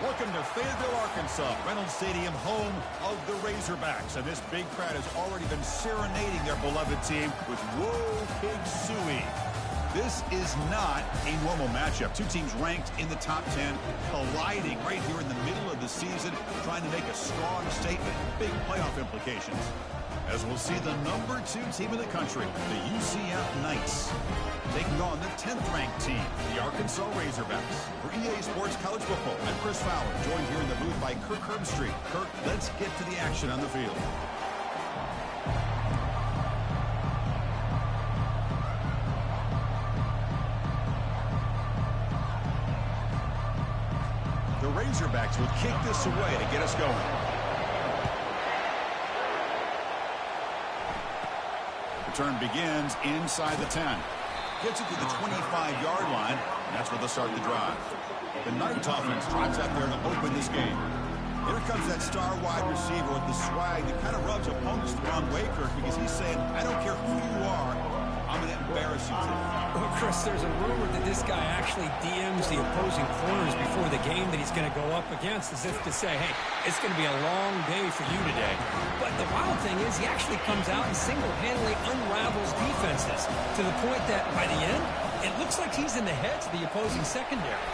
Welcome to Fayetteville, Arkansas, Reynolds Stadium, home of the Razorbacks. And this big crowd has already been serenading their beloved team with Whoa Pig Sooie. This is not a normal matchup. Two teams ranked in the top 10, colliding right here in the middle of the season, trying to make a strong statement, big playoff implications. As we'll see the number 2 team in the country, the UCF Knights, taking on the 10th-ranked team, the Arkansas Razorbacks. For EA Sports College Football, I'm Chris Fowler, joined here in the booth by Kirk Herbstreit. Kirk, let's get to the action on the field. The Razorbacks will kick this away to get us going. Return begins inside the 10. Gets it to the 25-yard line, and that's where they'll start the drive. The Knights offense drives out there to open this game. Here comes that star wide receiver with the swag that kind of rubs opponents the wrong way, Kirk, because he's saying, I don't care who you are, I'm going to embarrass you today. Well, Chris, there's a rumor that this guy actually DMs the opposing corners before the game that he's going to go up against, as if to say, hey, it's going to be a long day for you today. But the wild thing is he actually comes out and single-handedly unravels defenses to the point that by the end, it looks like he's in the heads of the opposing secondary.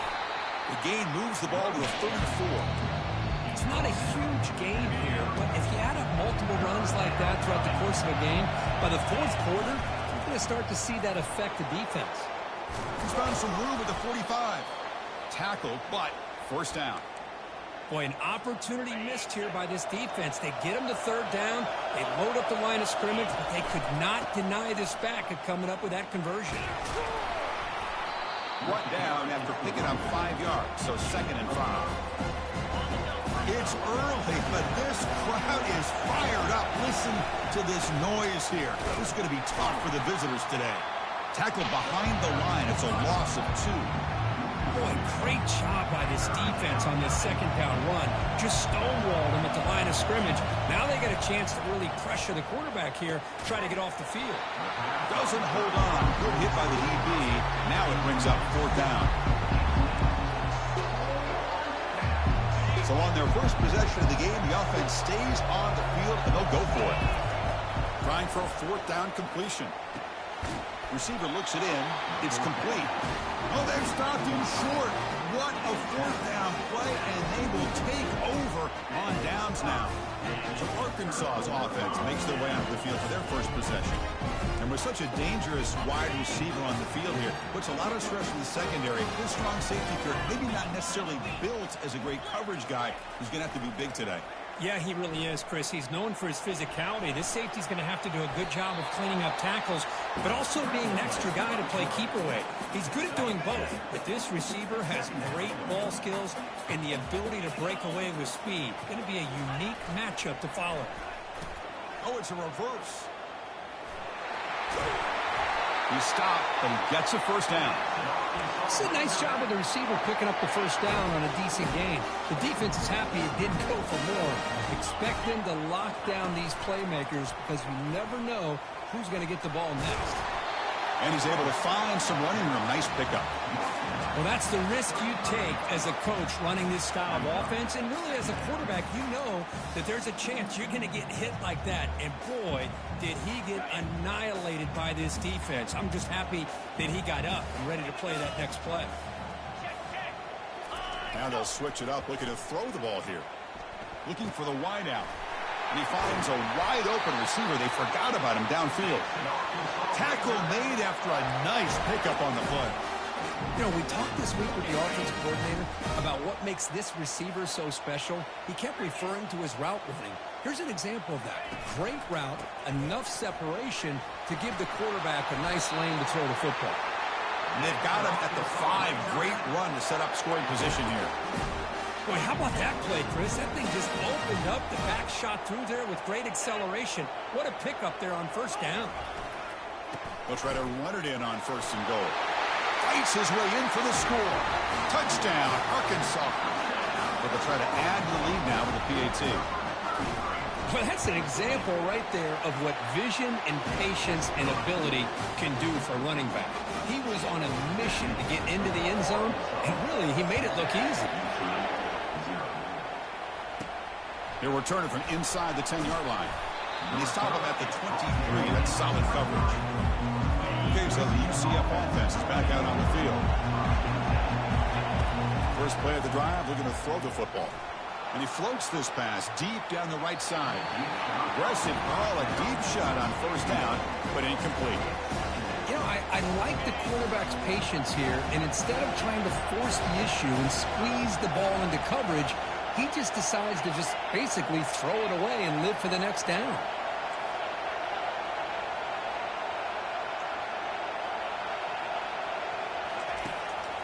The gain moves the ball to a 34. It's not a huge gain here, but if you add up multiple runs like that throughout the course of a game, by the fourth quarter, you're going to start to see that affect the defense. He's found some room at the 45. Tackled, but first down. Boy, an opportunity missed here by this defense. They get him to third down. They load up the line of scrimmage, but they could not deny this back of coming up with that conversion. One down after picking up 5 yards, so 2nd and 5. It's early, but this crowd is fired up. Listen to this noise here. This is going to be tough for the visitors today. Tackled behind the line. It's a loss of 2. Boy, great job by this defense on this 2nd down run. Just stonewalled them at the line of scrimmage. Now they get a chance to really pressure the quarterback here, try to get off the field. Doesn't hold on. Good hit by the DB. Now it brings up 4th down. So on their first possession of the game, the offense stays on the field, and they'll go for it. Trying for a 4th down completion. Receiver looks it in. It's complete. Oh, they've stopped him short. What a 4th down play, and they will take over on downs now. So Arkansas's offense makes their way onto the field for their first possession. And with such a dangerous wide receiver on the field here, puts a lot of stress in the secondary. This strong safety here, maybe not necessarily built as a great coverage guy, who's going to have to be big today. Yeah, he really is, Chris. He's known for his physicality. This safety's going to have to do a good job of cleaning up tackles, but also being an extra guy to play keep away. He's good at doing both, but this receiver has great ball skills and the ability to break away with speed. Going to be a unique matchup to follow. Oh, it's a reverse. He stopped, but he gets a first down. It's a nice job of the receiver picking up the first down on a decent gain. The defense is happy it didn't go for more. Expect them to lock down these playmakers because you never know who's going to get the ball next. And he's able to find some running room. Nice pickup. Well, that's the risk you take as a coach running this style of offense. And really, as a quarterback, you know that there's a chance you're going to get hit like that. And boy, did he get annihilated by this defense. I'm just happy that he got up and ready to play that next play. Now they'll switch it up, looking to throw the ball here. Looking for the wide out. And he finds a wide open receiver. They forgot about him downfield. Tackle made after a nice pickup on the play. You know, we talked this week with the offensive coordinator about what makes this receiver so special. He kept referring to his route running. Here's an example of that. Great route, enough separation to give the quarterback a nice lane to throw the football. And they've got him at the 5. Great run to set up scoring position here. Boy, how about that play, Chris? That thing just opened up. The back shot through there with great acceleration. What a pickup there on first down. They'll try to run it in on 1st and goal. Fights his way in for the score. Touchdown, Arkansas. But they'll try to add to the lead now with the PAT. Well, that's an example right there of what vision and patience and ability can do for a running back. He was on a mission to get into the end zone, and really, he made it look easy. He'll return it from inside the 10-yard line. And they stop him at the 23. That's solid coverage. Okay, so the UCF offense is back out on the field. First play of the drive, looking to throw the football. And he floats this pass deep down the right side. Aggressive call, a deep shot on first down, but incomplete. You know, I like the quarterback's patience here, and instead of trying to force the issue and squeeze the ball into coverage, he just decides to just basically throw it away and live for the next down.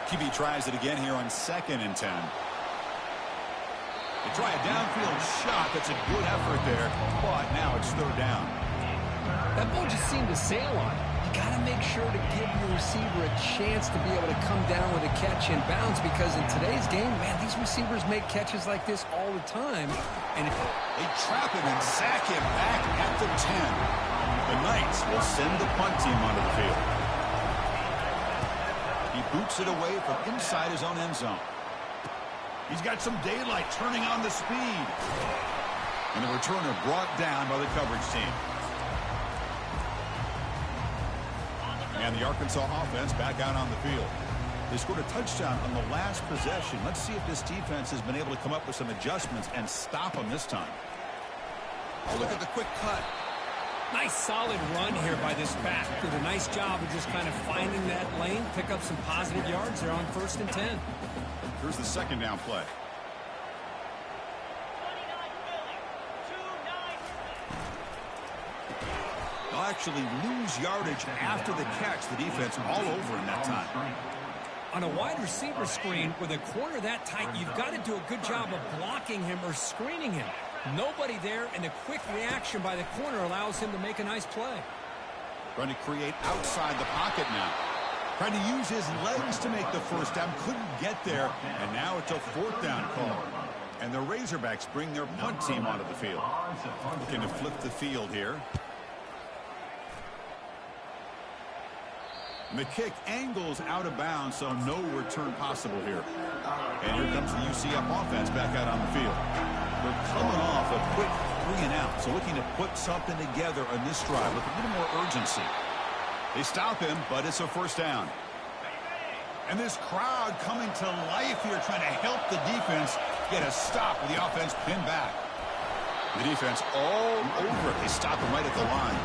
QB tries it again here on 2nd and 10. They try a downfield shot. That's a good effort there, but now it's 3rd down. That ball just seemed to sail on it. You got to make sure to give your receiver a chance to be able to come down with a catch in bounds, because in today's game, man, these receivers make catches like this all the time. And if they trap him and sack him back at the 10. The Knights will send the punt team onto the field. He boots it away from inside his own end zone. He's got some daylight turning on the speed. And the returner brought down by the coverage team. And the Arkansas offense back out on the field. They scored a touchdown on the last possession. Let's see if this defense has been able to come up with some adjustments and stop them this time. Oh, look at the quick cut. Nice solid run here by this back. Did a nice job of just kind of finding that lane, pick up some positive yards there on 1st and 10. Here's the 2nd down play. They'll actually lose yardage after the catch. The defense all over him that time. On a wide receiver screen with a corner that tight, you've got to do a good job of blocking him or screening him. Nobody there, and the quick reaction by the corner allows him to make a nice play. Trying to create outside the pocket now. Trying to use his legs to make the first down. Couldn't get there, and now it's a 4th down call. And the Razorbacks bring their punt team onto the field. Looking to flip the field here. And the kick angles out of bounds, so no return possible here. And here comes the UCF offense back out on the field. They're coming off a quick 3-and-out, so looking to put something together on this drive with a little more urgency. They stop him, but it's a 1st down. And this crowd coming to life here, trying to help the defense get a stop with the offense pinned back. The defense all over it. They stop him right at the line.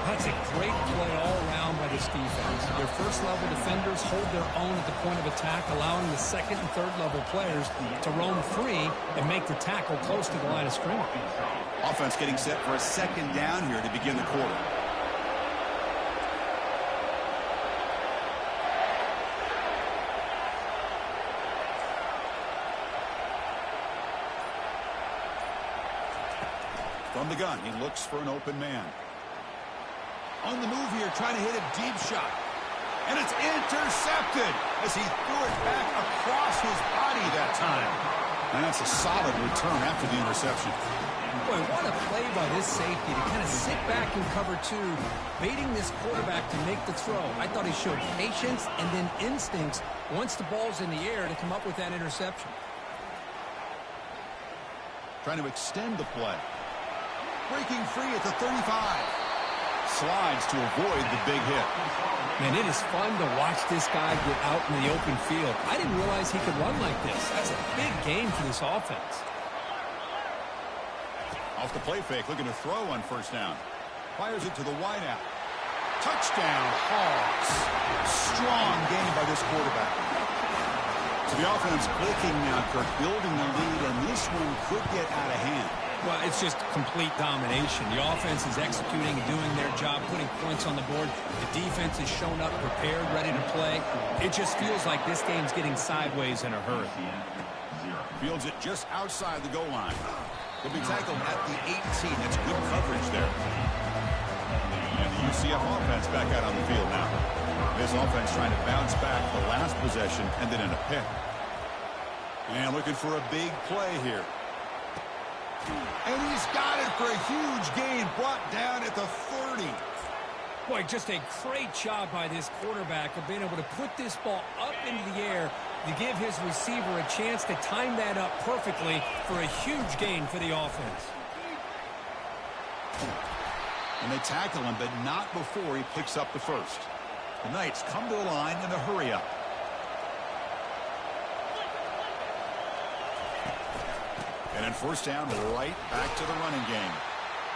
That's a great play all around by this defense. Their first-level defenders hold their own at the point of attack, allowing the 2nd and 3rd-level players to roam free and make the tackle close to the line of scrimmage. Offense getting set for a 2nd down here to begin the quarter. From the gun, he looks for an open man. On the move here, trying to hit a deep shot. And it's intercepted as he threw it back across his body that time. And that's a solid return after the interception. Boy, what a play by this safety to kind of sit back in cover 2, baiting this quarterback to make the throw. I thought he showed patience and then instincts once the ball's in the air to come up with that interception. Trying to extend the play. Breaking free at the 35. Slides to avoid the big hit. Man, it is fun to watch this guy get out in the open field. I didn't realize he could run like this. That's a big game for this offense. Off the play fake, looking to throw on 1st down. Fires it to the wideout. Touchdown, Hawks. Strong game by this quarterback. So the offense clicking now, Kirk, building the lead, and this one could get out of hand. Well, it's just complete domination. The offense is executing and doing their job, putting points on the board. The defense has shown up prepared, ready to play. It just feels like this game's getting sideways in a hurry. Fields it just outside the goal line. He'll be tackled at the 18. That's good coverage there. And the UCF offense back out on the field now. This offense trying to bounce back the last possession and then in a pick. And looking for a big play here. And he's got it for a huge gain, brought down at the 30. Boy, just a great job by this quarterback of being able to put this ball up into the air, to give his receiver a chance to time that up perfectly for a huge gain for the offense. And they tackle him, but not before he picks up the first. The Knights come to the line in a hurry-up. And in first down, right back to the running game.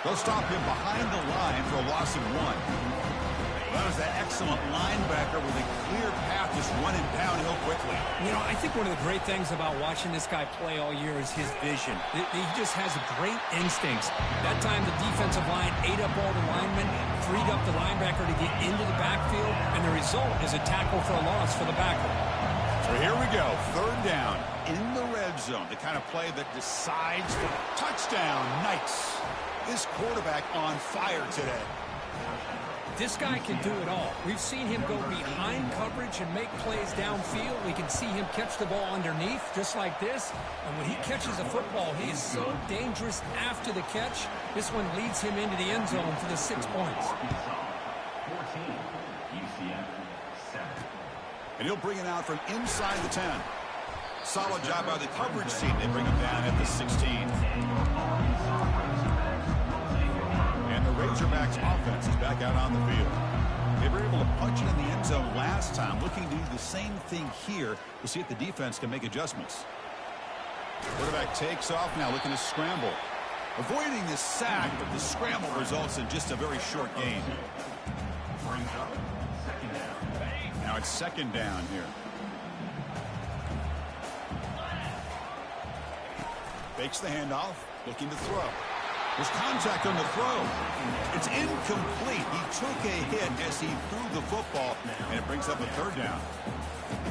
They'll stop him behind the line for a loss of 1. That was that excellent linebacker with a clear path just running downhill quickly. You know, I think one of the great things about watching this guy play all year is his vision. He just has great instincts. That time the defensive line ate up all the linemen, freed up the linebacker to get into the backfield, and the result is a tackle for a loss for the backer. So here we go, third down in the red zone, the kind of play that decides the touchdown. Knights. This quarterback on fire today. This guy can do it all. We've seen him go behind coverage and make plays downfield. We can see him catch the ball underneath just like this. And when he catches a football, he is so dangerous after the catch. This one leads him into the end zone for the 6 points. And he'll bring it out from inside the 10. Solid job by the coverage team. They bring him down at the 16. And the Razorbacks offense is back out on the field. They were able to punch it in the end zone last time. Looking to do the same thing here. We'll see if the defense can make adjustments. Quarterback takes off now, looking to scramble. Avoiding the sack, but the scramble results in just a very short gain. Now it's second down here. Fakes the handoff, looking to throw. There's contact on the throw. It's incomplete. He took a hit as he threw the football, and it brings up a third down.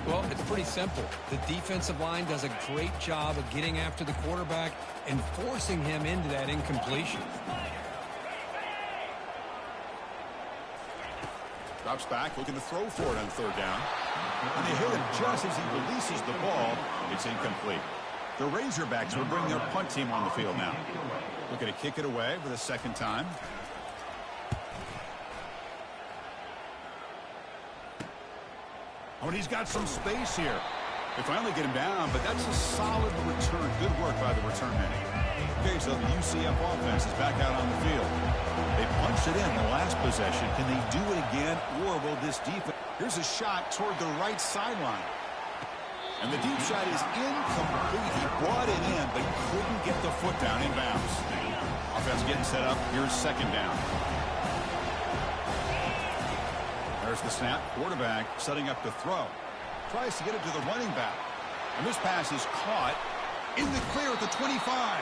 Well, it's pretty simple. The defensive line does a great job of getting after the quarterback and forcing him into that incompletion. Drops back, looking to throw for it on third down. And they hit him just as he releases the ball. It's incomplete. The Razorbacks will bring their punt team on the field now. Looking to kick it away for the second time. Oh, and he's got some space here. They finally get him down, but that's a solid return. Good work by the return man. Okay, so the UCF offense is back out on the field. They punched it in the last possession. Can they do it again, or will this defense? Here's a shot toward the right sideline. And the deep shot is incomplete. He brought it in, but he couldn't get the foot down in bounds. Offense getting set up. Here's second down. There's the snap. Quarterback setting up to throw. Tries to get it to the running back. And this pass is caught in the clear at the 25.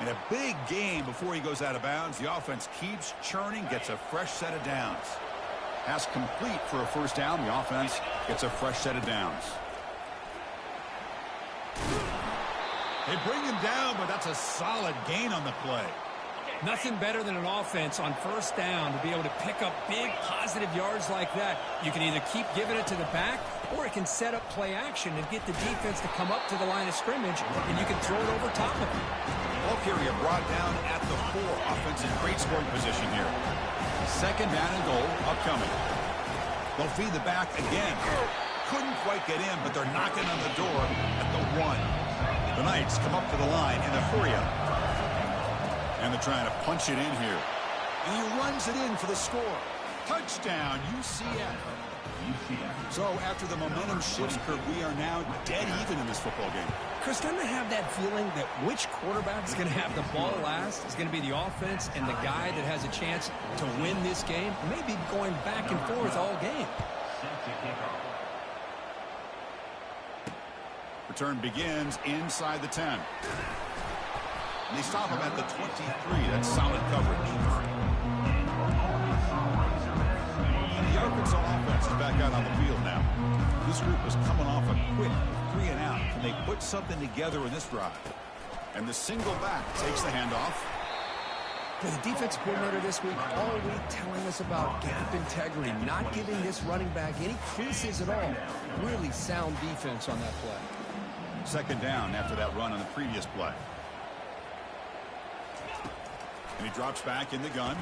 And a big gain before he goes out of bounds. The offense keeps churning, gets a fresh set of downs. Pass complete for a first down. The offense gets a fresh set of downs. They bring him down, but that's a solid gain on the play. Nothing better than an offense on first down to be able to pick up big positive yards like that. You can either keep giving it to the back, or it can set up play action and get the defense to come up to the line of scrimmage, and you can throw it over top of them. Ball carrier brought down at the 4. Offense in great scoring position here. Second down and goal upcoming. They'll feed the back again. Couldn't quite get in, but they're knocking on the door at the 1. The Knights come up to the line in a hurry-up. And they're trying to punch it in here. And he runs it in for the score. Touchdown, UCF. So after the momentum shifts, Kurt, we are now dead even in this football game. Chris, doesn't I have that feeling that which quarterback is going to have the ball last is going to be the offense, and the guy that has a chance to win this game may be going back and forth all game. Return begins inside the 10. And they stop him at the 23. That's solid coverage. And the Arkansas offense is back out on the field now. This group was coming off a quick 3 and out. Can they put something together in this drive? And the single back takes the handoff. The defense coordinator this week all week telling us about gap integrity, not giving this running back any creases at all. Really sound defense on that play. Second down after that run on the previous play. And he drops back in the gun.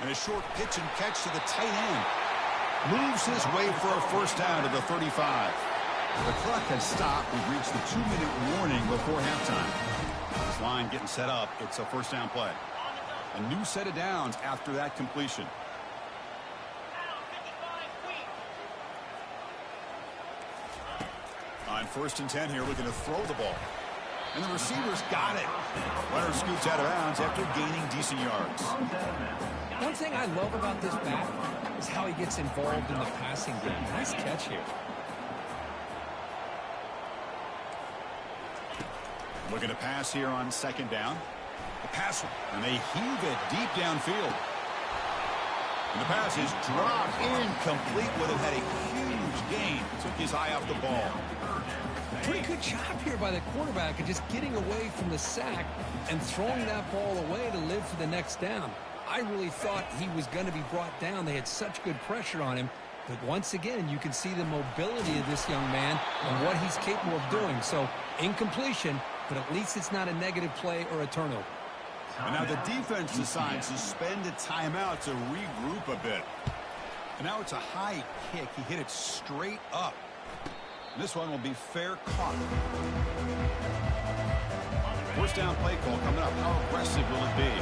And a short pitch and catch to the tight end. Moves his way for a first down to the 35. The clock has stopped. We've reached the 2-minute warning before halftime. This line getting set up. It's a first down play. A new set of downs after that completion. On 1st and 10 here, looking to throw the ball. And the receiver's got it. Runner scoots out of bounds after gaining decent yards. One thing I love about this back is how he gets involved in the passing game. Nice catch here. Looking to pass here on 2nd down. The pass, and they heave it deep downfield. And the pass is dropped incomplete. Would have had a huge gain. Took his eye off the ball. Pretty good job here by the quarterback of just getting away from the sack and throwing that ball away to live for the next down. I really thought he was going to be brought down. They had such good pressure on him. But once again, you can see the mobility of this young man and what he's capable of doing. So, incompletion, but at least it's not a negative play or a turnover. And now the defense decides to spend a timeout to regroup a bit. And now it's a high kick. He hit it straight up. And this one will be fair caught. First down play call coming up. How aggressive will it be?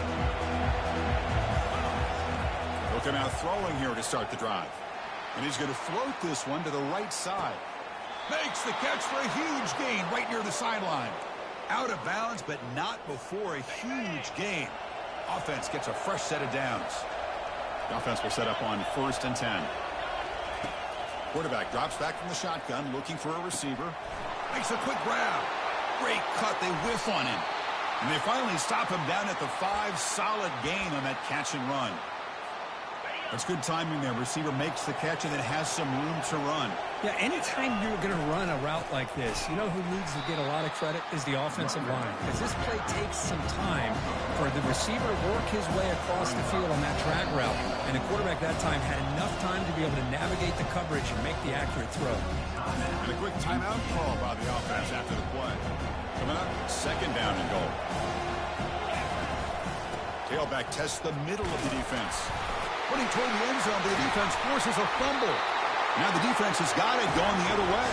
They'll come out throwing here to start the drive. And he's going to float this one to the right side. Makes the catch for a huge gain right near the sideline. Out of bounds, but not before a huge gain. Offense gets a fresh set of downs. The offense will set up on 1st and 10. Quarterback drops back from the shotgun, looking for a receiver. Makes a quick grab. Great cut. They whiff on him. And they finally stop him down at the 5. Solid gain on that catch and run. That's good timing there. Receiver makes the catch and then has some room to run. Yeah, anytime you're going to run a route like this, you know who needs to get a lot of credit is the offensive line. Because this play takes some time for the receiver to work his way across the field on that drag route. And the quarterback that time had enough time to be able to navigate the coverage and make the accurate throw. And a quick timeout call by the offense after the play. Coming up, 2nd down and goal. Tailback tests the middle of the defense. Running toward the end zone, but the defense forces a fumble. Now the defense has got it going the other way.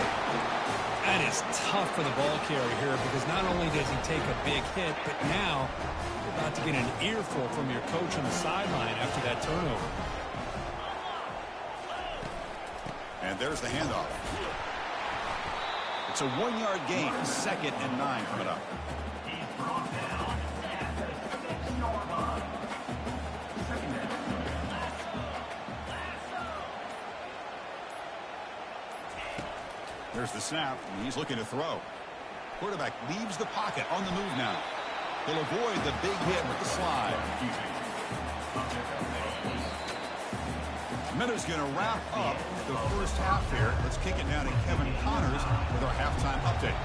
That is tough for the ball carrier here because not only does he take a big hit, but now you're about to get an earful from your coach on the sideline after that turnover. And there's the handoff. It's a 1-yard gain. 2nd and 9 coming up. There's the snap, and he's looking to throw. Quarterback leaves the pocket on the move now. He'll avoid the big hit with the slide. Minutes going to wrap up the first half here. Let's kick it now to Kevin Connors with our halftime update.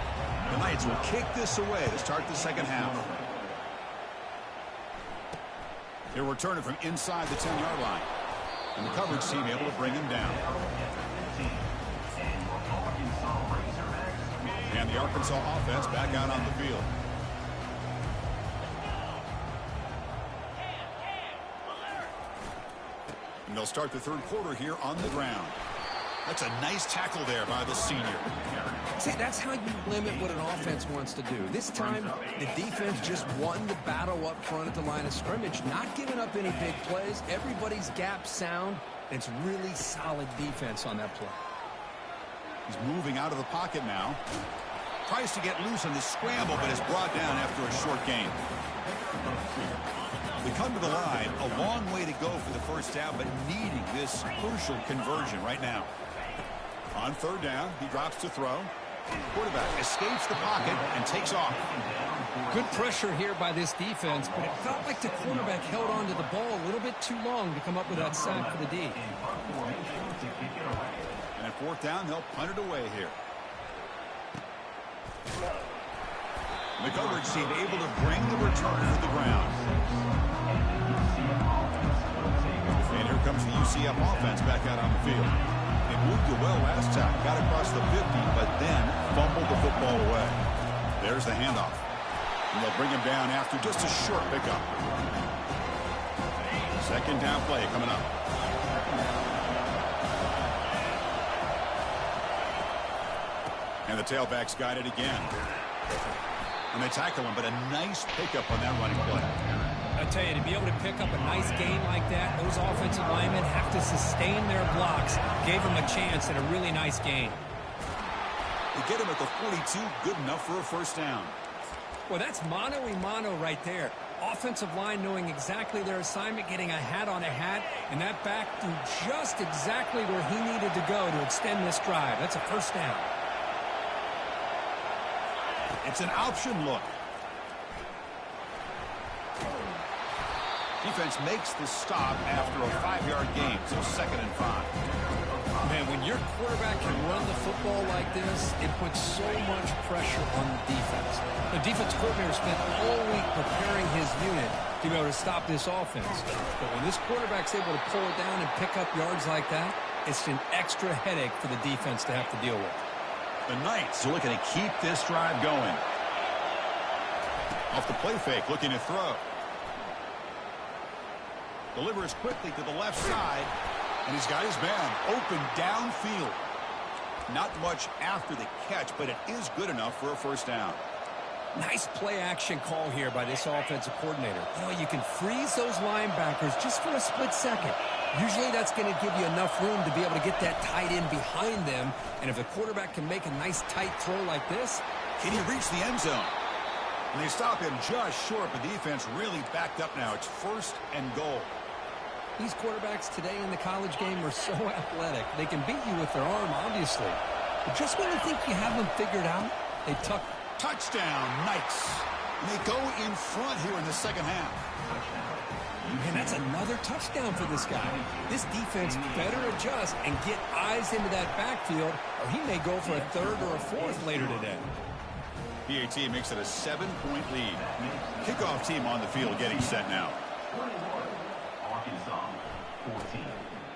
The Knights will kick this away to start the second half. He'll return it from inside the 10-yard line. And the coverage team able to bring him down. And the Arkansas offense back out on the field. And they'll start the 3rd quarter here on the ground. That's a nice tackle there by the senior. See, that's how you limit what an offense wants to do. This time, the defense just won the battle up front at the line of scrimmage, not giving up any big plays. Everybody's gap sound. It's really solid defense on that play. He's moving out of the pocket now. Tries to get loose on the scramble, but is brought down after a short gain. They come to the line, a long way to go for the first down, but needing this crucial conversion right now. On 3rd down, he drops to throw. Quarterback escapes the pocket and takes off. Good pressure here by this defense, but it felt like the quarterback held on to the ball a little bit too long to come up with that sack for the D. And at 4th down, they'll punt it away here. The coverage team able to bring the return to the ground. And here comes the UCF offense back out on the field. They moved it well last time, got across the 50, but then fumbled the football away. There's the handoff. And they'll bring him down after just a short pickup. 2nd down play coming up. And the tailback's got it again. And they tackle him, but a nice pickup on that running play. I tell you, to be able to pick up a nice gain like that, those offensive linemen have to sustain their blocks. Gave him a chance at a really nice gain. They get him at the 42, good enough for a first down. Well, that's mano-a-mano right there. Offensive line knowing exactly their assignment, getting a hat on a hat, and that back threw just exactly where he needed to go to extend this drive. That's a first down. It's an option look. Defense makes the stop after a 5-yard gain, so 2nd and 5. Man, when your quarterback can run the football like this, it puts so much pressure on the defense. The defense coordinator spent all week preparing his unit to be able to stop this offense. But when this quarterback's able to pull it down and pick up yards like that, it's an extra headache for the defense to have to deal with. The Knights are looking to keep this drive going. Off the play fake, looking to throw. Delivers quickly to the left side, and he's got his man open downfield. Not much after the catch, but it is good enough for a first down. Nice play-action call here by this offensive coordinator. You know, you can freeze those linebackers just for a split second. Usually that's going to give you enough room to be able to get that tight end behind them. And if the quarterback can make a nice tight throw like this, can he reach the end zone? And they stop him just short, but the defense really backed up now. It's 1st and goal. These quarterbacks today in the college game are so athletic. They can beat you with their arm, obviously. But just when you think you have them figured out, they tuck. Touchdown, Knights. And they go in front here in the second half. And that's another touchdown for this guy. This defense better adjust and get eyes into that backfield, or he may go for a 3rd or a 4th later today. PAT makes it a 7-point lead. Kickoff team on the field getting set now.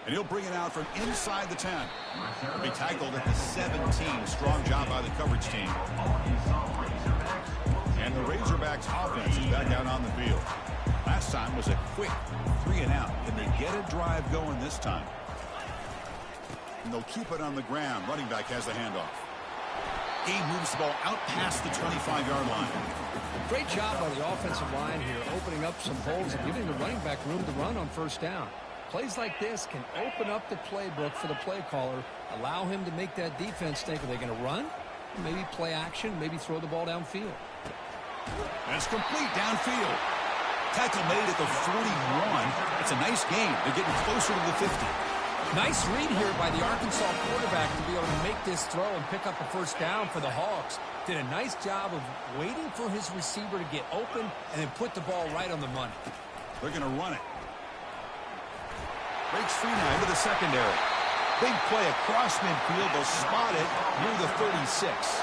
And he'll bring it out from inside the 10. He'll be tackled at the 17. Strong job by the coverage team. And the Razorbacks offense is back out on the field. Last time was a quick 3-and-out. Can they get a drive going this time? And they'll keep it on the ground. Running back has the handoff. Game moves the ball out past the 25-yard line. Great job by the offensive line here, opening up some holes and giving the running back room to run on first down. Plays like this can open up the playbook for the play caller, allow him to make that defense think, are they going to run? Maybe play action, maybe throw the ball downfield. And it's complete downfield. Tackle made at the 41. It's a nice game. They're getting closer to the 50. Nice read here by the Arkansas quarterback to be able to make this throw and pick up a first down for the Hogs. Did a nice job of waiting for his receiver to get open and then put the ball right on the money. They're going to run it. Breaks free now into the secondary. Big play across midfield. They'll spot it near the 36.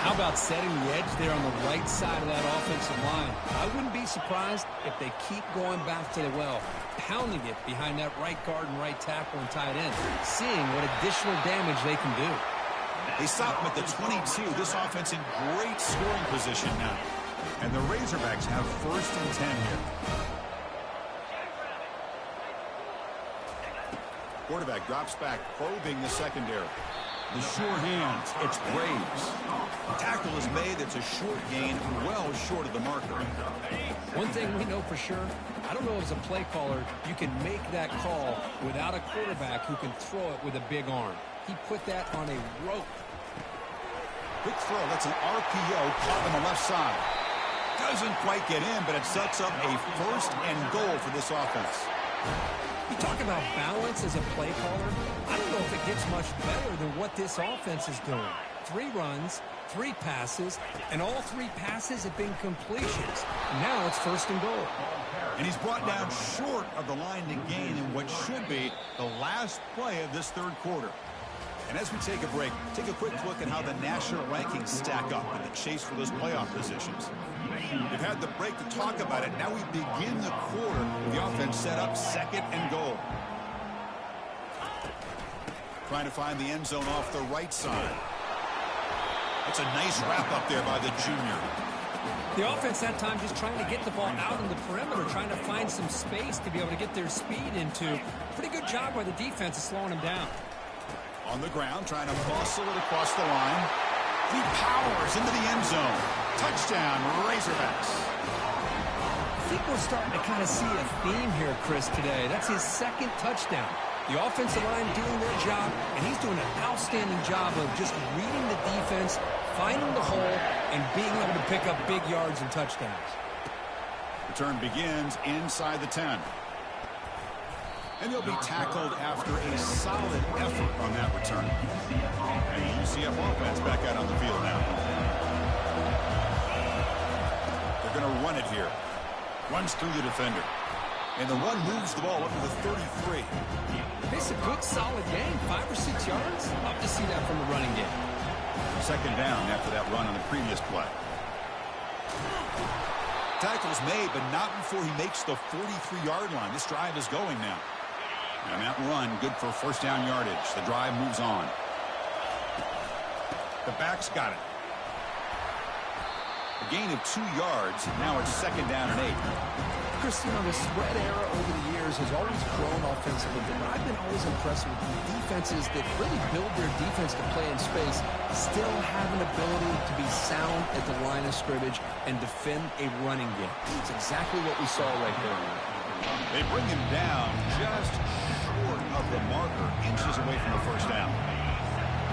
How about setting the edge there on the right side of that offensive line? I wouldn't be surprised if they keep going back to the well, pounding it behind that right guard and right tackle and tight end, seeing what additional damage they can do. They stop him at the 22. This offense in great scoring position now. And the Razorbacks have 1st and 10 here. Quarterback drops back, probing the secondary. The sure hands, it's Braves. Tackle is made, it's a short gain, well short of the marker. One thing we know for sure, I don't know as a play caller, you can make that call without a quarterback who can throw it with a big arm. He put that on a rope. Quick throw, that's an RPO caught on the left side. Doesn't quite get in, but it sets up a 1st and goal for this offense. You talk about balance as a play caller. I don't know if it gets much better than what this offense is doing. 3 runs, 3 passes, and all 3 passes have been completions. And now it's 1st and goal. And he's brought down short of the line to gain in what should be the last play of this 3rd quarter. And as we take a break, take a quick look at how the national rankings stack up in the chase for those playoff positions. We've had the break to talk about it. Now we begin the quarter with the offense set up 2nd and goal. Trying to find the end zone off the right side. That's a nice wrap up there by the junior. The offense that time just trying to get the ball out in the perimeter, trying to find some space to be able to get their speed into. Pretty good job by the defense of slowing them down. On the ground, trying to muscle it across the line. He powers into the end zone. Touchdown, Razorbacks. I think we're starting to kind of see a theme here, Chris, today. That's his second touchdown. The offensive line doing their job, and he's doing an outstanding job of just reading the defense, finding the hole, and being able to pick up big yards and touchdowns. Return begins inside the 10. And he'll be tackled after a solid effort on that return. And the UCF offense back out on the field now. They're going to run it here. Runs through the defender. And the run moves the ball up to the 33. It's a good, solid game. 5 or 6 yards. Love to see that from the running game. Second down after that run on the previous play. Tackle's made, but not before he makes the 43-yard line. This drive is going now. And that run, good for first down yardage. The drive moves on. The back's got it. A gain of 2 yards. Now it's second down and 8. Chris, you know, the spread era over the years has always grown offensively, but I've been always impressed with the defenses that really build their defense to play in space, still have an ability to be sound at the line of scrimmage and defend a running game. It's exactly what we saw right there. They bring him down just short of the marker, inches away from the first down.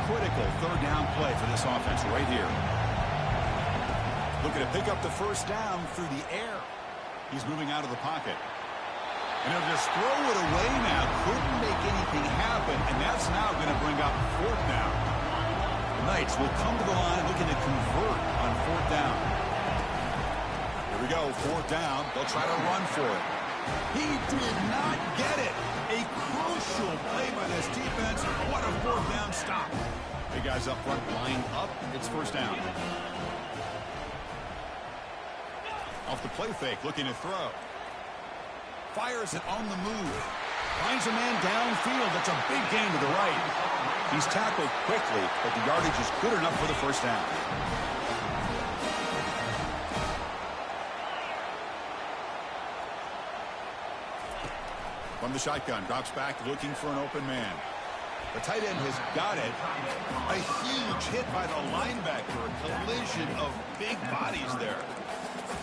Critical third down play for this offense right here. Looking to pick up the first down through the air. He's moving out of the pocket. And he'll just throw it away now. Couldn't make anything happen, and that's now going to bring up fourth down. The Knights will come to the line looking to convert on fourth down. Here we go, fourth down. They'll try to run for it. He did not get it. A crucial play by this defense. What a fourth down stop. Big guys up front, line up. It's first down. Off the play fake, looking to throw. Fires it on the move. Finds a man downfield. That's a big gain to the right. He's tackled quickly, but the yardage is good enough for the first down. From the shotgun, drops back, looking for an open man. The tight end has got it. A huge hit by the linebacker. A collision of big bodies there.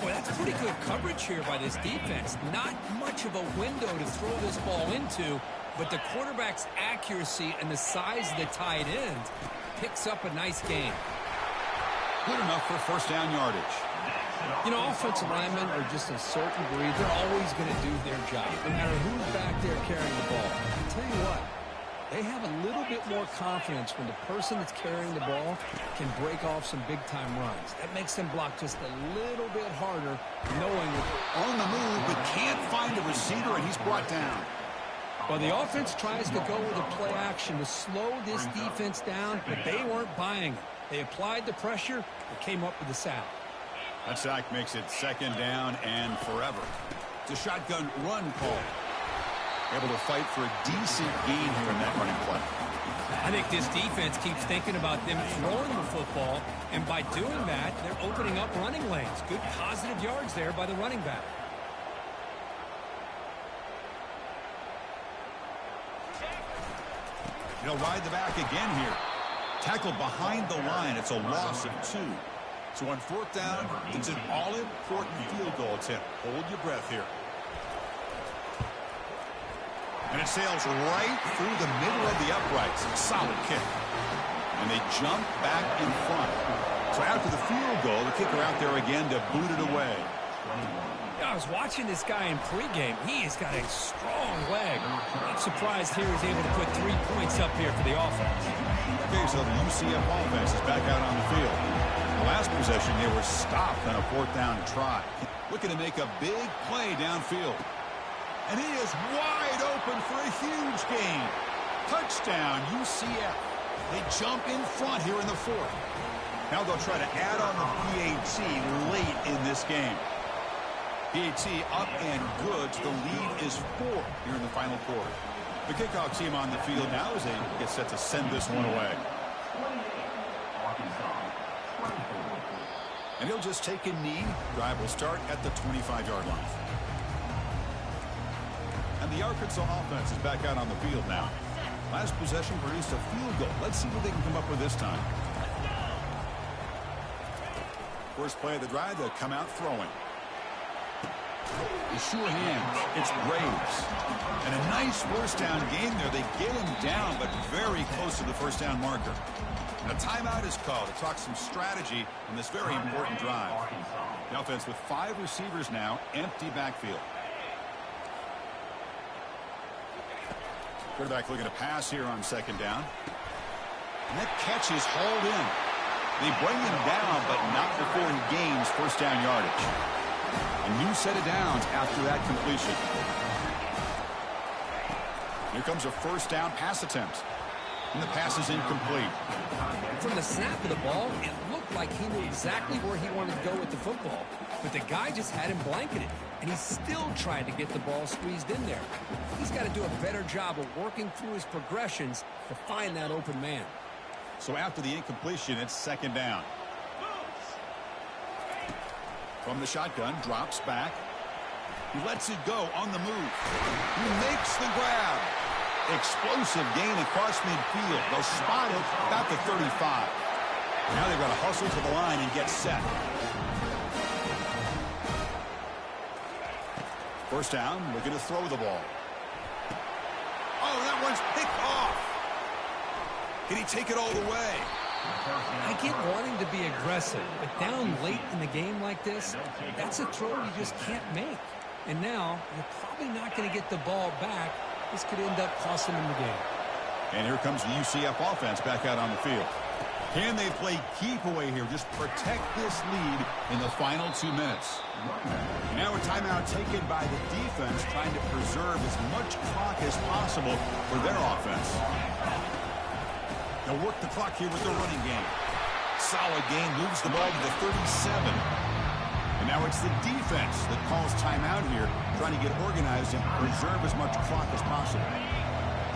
Well, that's pretty good coverage here by this defense. Not much of a window to throw this ball into, but the quarterback's accuracy and the size of the tight end picks up a nice gain. Good enough for first down yardage. You know, offensive linemen are just a certain breed. They're always going to do their job, no matter who's back there carrying the ball. I'll tell you what, they have a little bit more confidence when the person that's carrying the ball can break off some big-time runs. That makes them block just a little bit harder, knowing that on the move, but can't find a receiver, and he's brought down. Well, the offense tries to go with a play action to slow this defense down, but they weren't buying it. They applied the pressure and came up with the sack. That sack makes it second down and forever. It's a shotgun run call. Able to fight for a decent gain here in that running play. I think this defense keeps thinking about them throwing the football, and by doing that, they're opening up running lanes. Good positive yards there by the running back. They'll ride the back again here. Tackled behind the line. It's a loss of 2. So on fourth down, it's an all-important field goal attempt. Hold your breath here. And it sails right through the middle of the uprights. Solid kick. And they jump back in front. So after the field goal, the kicker out there again to boot it away. I was watching this guy in pregame. He has got a strong leg. I'm surprised here he's able to put 3 points up here for the offense. Okay, so the UCF offense is back out on the field. The last possession, they were stopped on a fourth down try. Looking to make a big play downfield. And he is wide open for a huge gain. Touchdown, UCF. They jump in front here in the fourth. Now they'll try to add on the PAT late in this game. PAT up and good. The lead is 4 here in the final quarter. The kickoff team on the field now as they get set to send this one away. And he'll just take a knee. Drive will start at the 25-yard line. And the Arkansas offense is back out on the field now. Last possession produced a field goal. Let's see what they can come up with this time. First play of the drive, they'll come out throwing. The sure hands. It's Graves. And a nice first down gain there. They get him down, but very close to the first down marker. And a timeout is called to talk some strategy in this very important drive. The offense with 5 receivers now, empty backfield. Quarterback looking to pass here on second down. And that catch is hauled in. They bring him down, but not before he gains first down yardage. A new set of downs after that completion. Here comes a first down pass attempt. And the pass is incomplete. From the snap of the ball, it looked like he knew exactly where he wanted to go with the football. But the guy just had him blanketed, and he still tried to get the ball squeezed in there. He's got to do a better job of working through his progressions to find that open man. So after the incompletion, it's second down. From the shotgun, drops back. He lets it go on the move. He makes the grab. Explosive gain across midfield. They'll spot it about the 35. Now they've got to hustle to the line and get set. First down, looking to throw the ball. Oh, that one's picked off. Can he take it all the way? I get wanting to be aggressive, but down late in the game like this, that's a throw you just can't make. And now, you're probably not going to get the ball back. This could end up costing him the game. And here comes the UCF offense back out on the field. Can they play keep away here? Just protect this lead in the final 2 minutes. Now a timeout taken by the defense, trying to preserve as much clock as possible for their offense. They'll work the clock here with their running game. Solid gain, moves the ball to the 37. And now it's the defense that calls timeout here, trying to get organized and preserve as much clock as possible.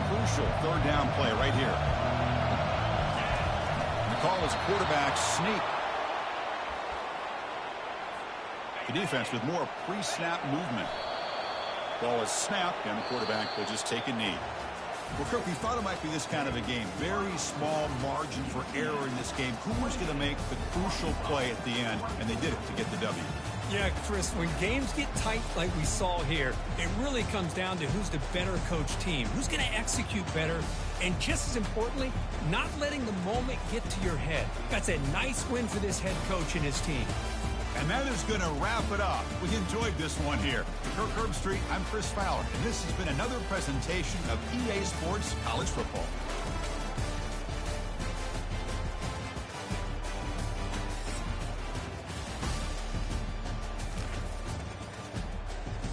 Crucial third down play right here. And the call is quarterback sneak. The defense with more pre-snap movement. Ball is snapped, and the quarterback will just take a knee. Well, Kirk, we thought it might be this kind of a game. Very small margin for error in this game. Who was going to make the crucial play at the end? And they did it to get the W. Yeah, Chris, when games get tight like we saw here, it really comes down to who's the better coach team, who's going to execute better, and just as importantly, not letting the moment get to your head. That's a nice win for this head coach and his team. And that is going to wrap it up. We enjoyed this one here. For Kirk Herbstreit, I'm Chris Fowler, and this has been another presentation of EA Sports College Football.